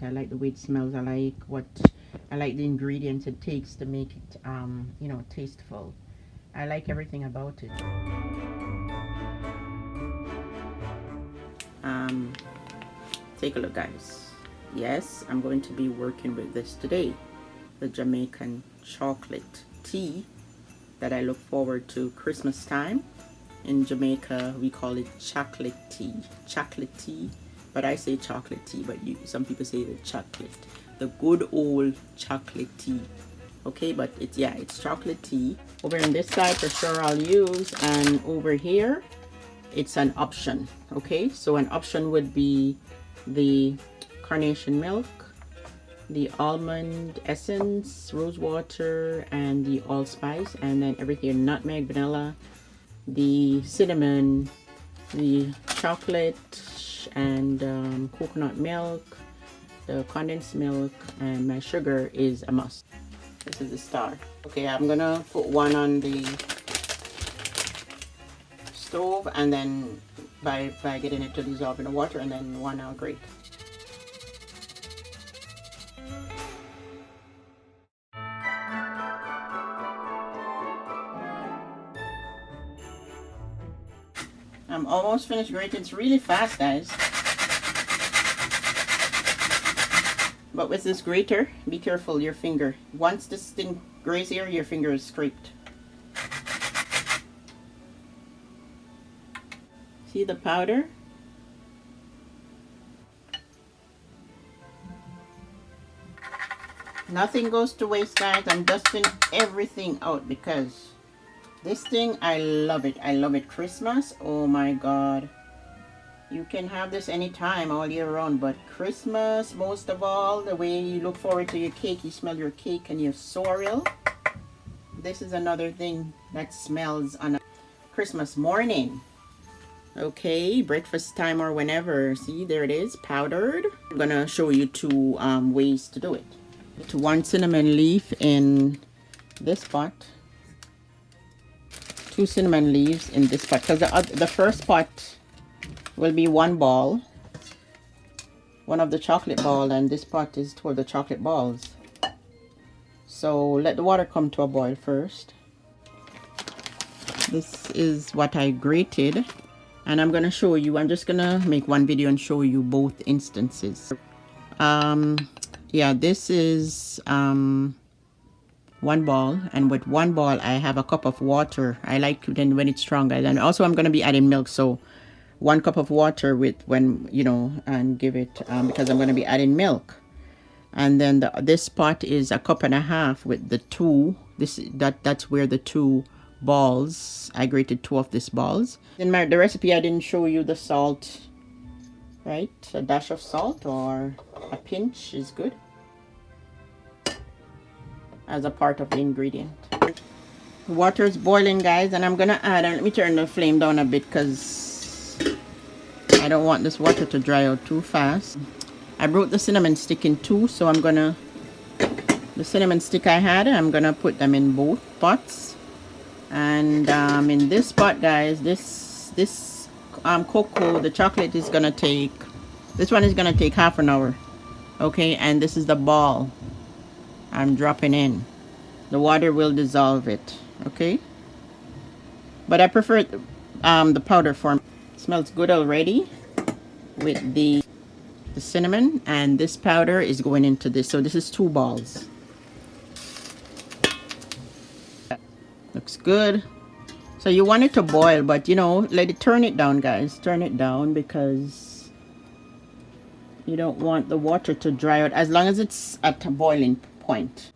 I like the way it smells. I like the ingredients it takes to make it, you know, tasteful. I like everything about it. Take a look, guys. Yes, I'm going to be working with this today. The Jamaican chocolate tea that I look forward to Christmas time. In Jamaica, we call it chocolate tea. Chocolate tea, but I say chocolate tea, but some people say the chocolate. The good old chocolate tea. Okay, but it's chocolate tea. Over on this side, for sure I'll use, and over here, it's an option. Okay, so an option would be the carnation milk, the almond essence, rose water, and the allspice, and then everything: nutmeg, vanilla, the cinnamon, the chocolate, and coconut milk, the condensed milk, and my sugar is a must. This is the star. Okay, I'm gonna put one on the stove, and then by getting it to dissolve in the water, and then one I'll grate. I'm almost finished grating. It's really fast, guys. But with this grater, be careful your finger. Once this thing grates here, your finger is scraped. See the powder? Nothing goes to waste, guys. I'm dusting everything out because this thing, I love it. I love it. Christmas, oh my God. You can have this anytime, all year round, but Christmas, most of all, the way you look forward to your cake, you smell your cake and your sorrel. This is another thing that smells on a Christmas morning. Okay, breakfast time or whenever. See, there it is, powdered. I'm gonna show you two ways to do it. To 1 cinnamon leaf in this pot. 2 cinnamon leaves in this pot, because the first pot will be 1 ball, one of the chocolate ball, and this pot is for the chocolate balls. So let the water come to a boil first. This is what I grated, and I'm gonna show you. I'm just gonna make one video and show you both instances. Yeah, this is 1 ball, and with 1 ball I have a cup of water. I like it when it's stronger, and also I'm going to be adding milk, so 1 cup of water with, when you know, and give it because I'm going to be adding milk. And then this pot is 1.5 cups with the 2. That's where the 2 balls, I grated 2 of these balls. In the recipe I didn't show you the salt, right? A dash of salt or a pinch is good as a part of the ingredient. The water is boiling, guys, and I'm gonna add, and let me turn the flame down a bit because I don't want this water to dry out too fast. I broke the cinnamon stick in 2, so I'm gonna, the cinnamon stick I had, I'm gonna put them in both pots. And in this pot, guys, this cocoa, the chocolate is gonna take, this one is gonna take half an hour. Okay, and this is the ball I'm dropping in. The water will dissolve it. Okay, but I prefer the powder form. It smells good already with the cinnamon, and this powder is going into this. So this is 2 balls. Looks good. So you want it to boil, but you know, turn it down, guys. Turn it down because you don't want the water to dry out as long as it's at a boiling point.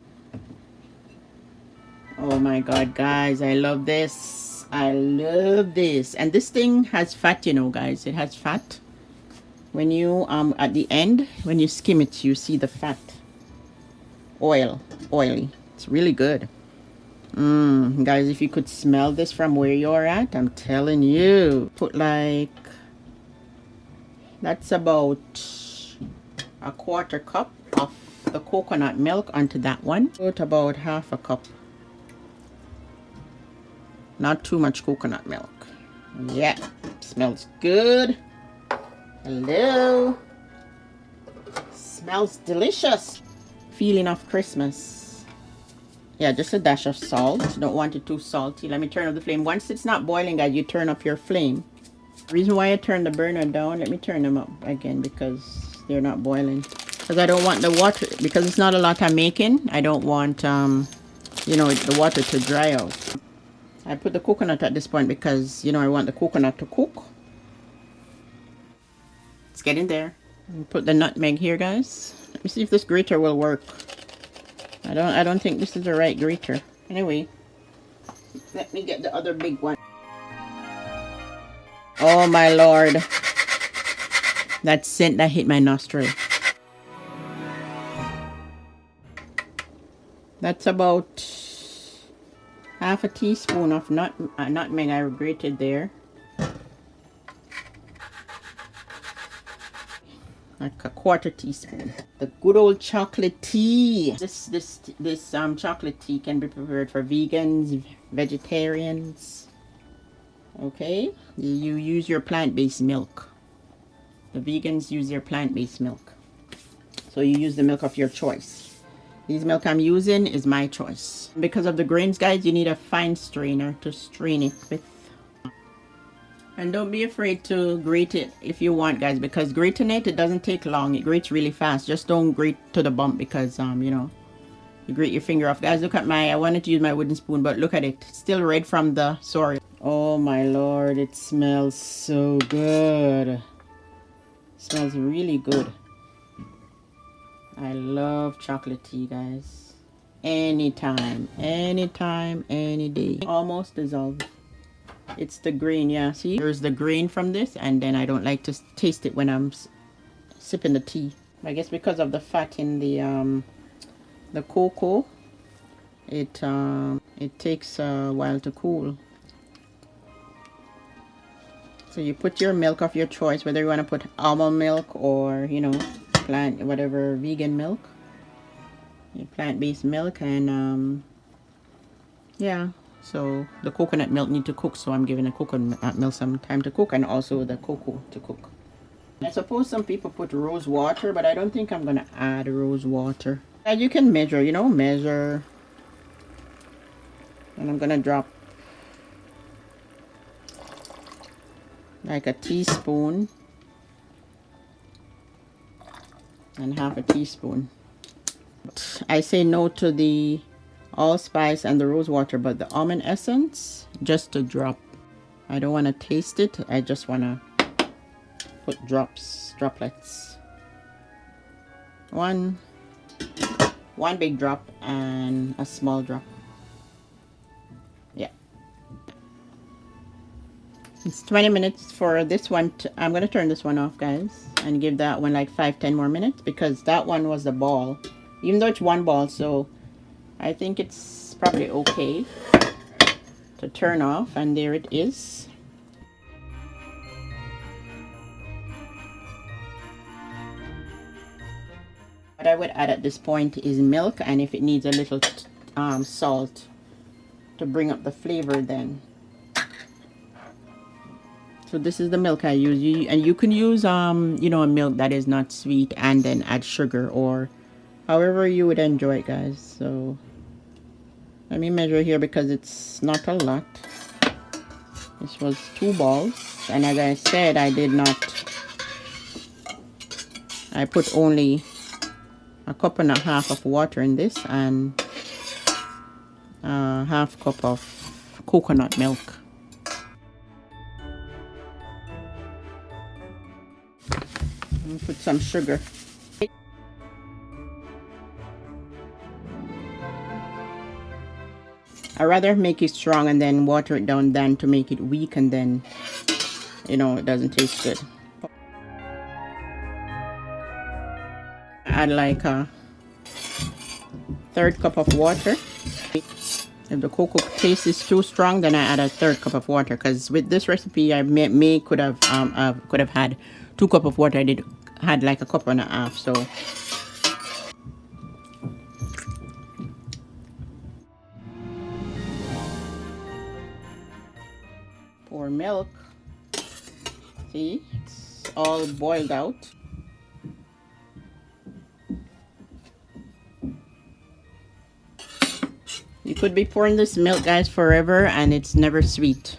Oh my God, guys, I love this. I love this. And this thing has fat, you know, guys. It has fat. When you at the end, when you skim it, you see the fat. Oily. It's really good. Guys, if you could smell this from where you're at, I'm telling you. Put like, that's about 1/4 cup of the coconut milk onto that one. Put about 1/2 cup. Not too much coconut milk. Yeah, smells good. Hello. Smells delicious. Feeling of Christmas. Yeah, just a dash of salt. Don't want it too salty. Let me turn up the flame. Once it's not boiling, guys, you turn up your flame. The reason why I turned the burner down, let me turn them up again because they're not boiling. Because I don't want the water, because it's not a lot I'm making. I don't want, you know, the water to dry out. I put the coconut at this point because, you know, I want the coconut to cook. It's getting there. Put the nutmeg here, guys. Let me see if this grater will work. I don't think this is the right grater. Anyway, let me get the other big one. Oh my Lord. That scent that hit my nostril. That's about half a teaspoon of nutmeg I grated there. Like a quarter teaspoon. The good old chocolate tea. This chocolate tea can be prepared for vegans, vegetarians. Okay, you use your plant-based milk. The vegans use their plant-based milk. So you use the milk of your choice. This milk I'm using is my choice. Because of the grains, guys, you need a fine strainer to strain it with. And don't be afraid to grate it if you want, guys, because grating it doesn't take long. It grates really fast. Just don't grate to the bump because, you know, you grate your finger off. Guys, look at I wanted to use my wooden spoon, but look at it. It's still red from the sorry. Oh my Lord, it smells so good. It smells really good. I love chocolate tea, guys. Anytime, anytime, any day. Almost dissolved. It's the grain, yeah, see? There's the grain from this, and then I don't like to taste it when I'm sipping the tea. I guess because of the fat in the cocoa, it takes a while to cool. So you put your milk of your choice, whether you want to put almond milk or, you know, whatever vegan milk, plant-based milk, and yeah. So the coconut milk need to cook, so I'm giving the coconut milk some time to cook, and also the cocoa to cook. I suppose some people put rose water, but I don't think I'm gonna add rose water. And you can measure, you know, measure. And I'm gonna drop like a teaspoon and half a teaspoon. I say no to the allspice and the rose water, but the almond essence, just a drop. I don't want to taste it. I just want to put droplets. One big drop and a small drop. Yeah. It's 20 minutes for this one. I'm going to turn this one off, guys, and give that one like 5-10 more minutes, because that one was the ball. Even though it's one ball, so I think it's probably okay to turn off, and there it is. What I would add at this point is milk, and if it needs a little salt to bring up the flavor then. So this is the milk I use. And you can use you know, a milk that is not sweet and then add sugar, or however you would enjoy it, guys. So let me measure here because it's not a lot. This was 2 balls, and as I said, I put only a cup and a half of water in this, and half cup of coconut milk. And put some sugar. I rather make it strong and then water it down than to make it weak and then, you know, it doesn't taste good. Add like a 1/3 cup of water. If the cocoa taste is too strong, then I add a 1/3 cup of water, because with this recipe I could have had 2 cups of water. I had like a cup and a half, so pour milk. See, it's all boiled out. could be pouring this milk, guys, forever, and it's never sweet.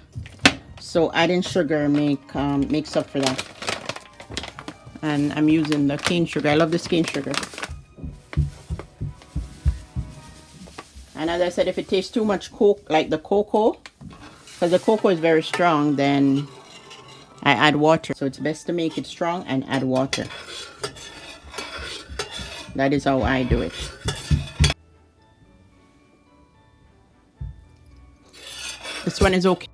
So adding sugar makes up for that. And I'm using the cane sugar. I love this cane sugar. And as I said, if it tastes too much like the cocoa, because the cocoa is very strong, then I add water. So it's best to make it strong and add water. That is how I do it. This one is okay.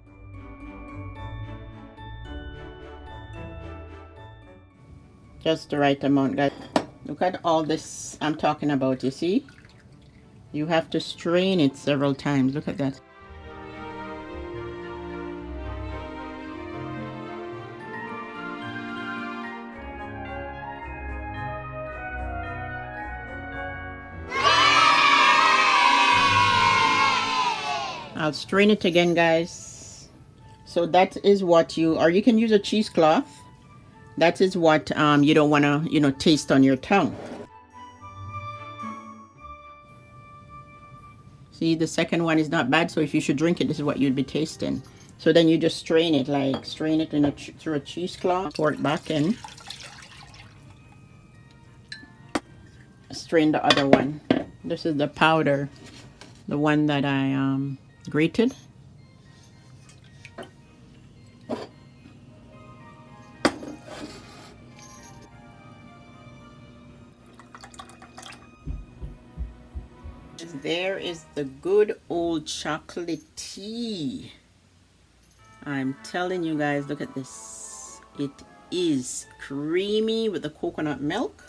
Just the right amount, guys. Look at all this I'm talking about, you see? You have to strain it several times. Look at that. I'll strain it again, guys. So that is what or you can use a cheesecloth. That is what you don't want to, taste on your tongue. See, the second one is not bad. So if you should drink it, this is what you'd be tasting. So then you just strain it, through a cheesecloth, pour it back in. Strain the other one. This is the powder, the one that I grated. There is the good old chocolate tea. I'm telling you guys, look at this. It is creamy with the coconut milk.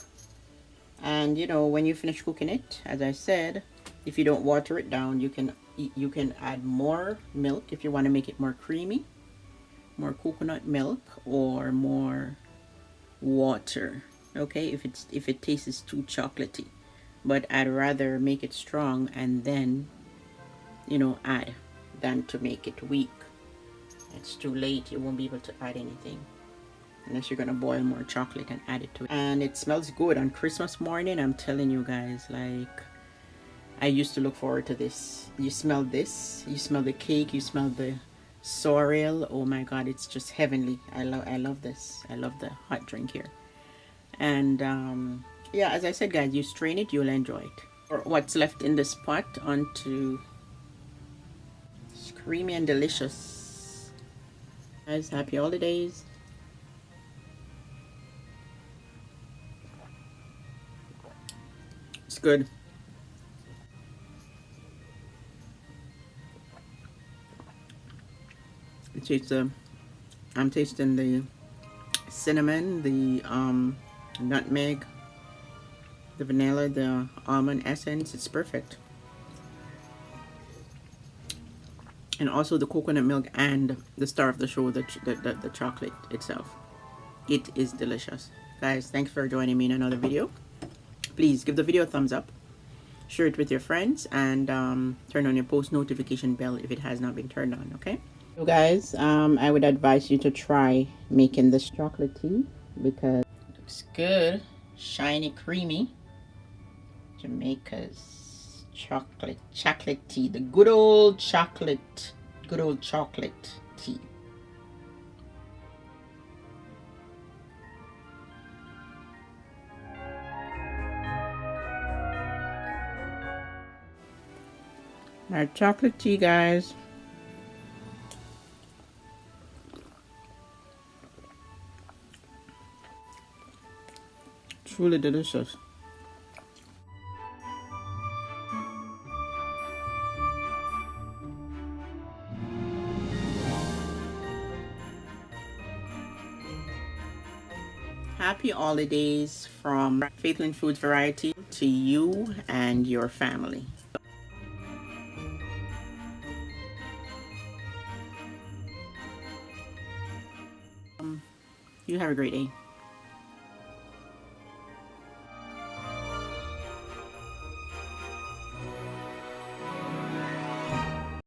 And when you finish cooking it, as I said, if you don't water it down, you can add more milk if you want to make it more creamy, more coconut milk, or more water. Okay, if it tastes too chocolatey. But I'd rather make it strong and then add than to make it weak. It's too late. You won't be able to add anything unless you're gonna boil more chocolate and add it to it. And it smells good on Christmas morning. I'm telling you guys, like, I used to look forward to this. You smell this, you smell the cake, you smell the sorrel. Oh my god, it's just heavenly. I love this. I love the hot drink here. And yeah, as I said, guys, you strain it, you'll enjoy it. Or what's left in this pot onto. It's creamy and delicious. Guys, happy holidays. It's good. I'm tasting the cinnamon, the nutmeg, the vanilla, the almond essence. It's perfect. And also the coconut milk and the star of the show, the chocolate itself. It is delicious. Guys, thanks for joining me in another video. Please give the video a thumbs up, share it with your friends, and turn on your post notification bell if it has not been turned on. Okay, so guys, I would advise you to try making this chocolate tea because it looks good, shiny, creamy. Jamaica's chocolate tea, the good old chocolate tea. Our chocolate tea, guys. Truly delicious. Happy holidays from Faithland Foods Variety to you and your family. You have a great day.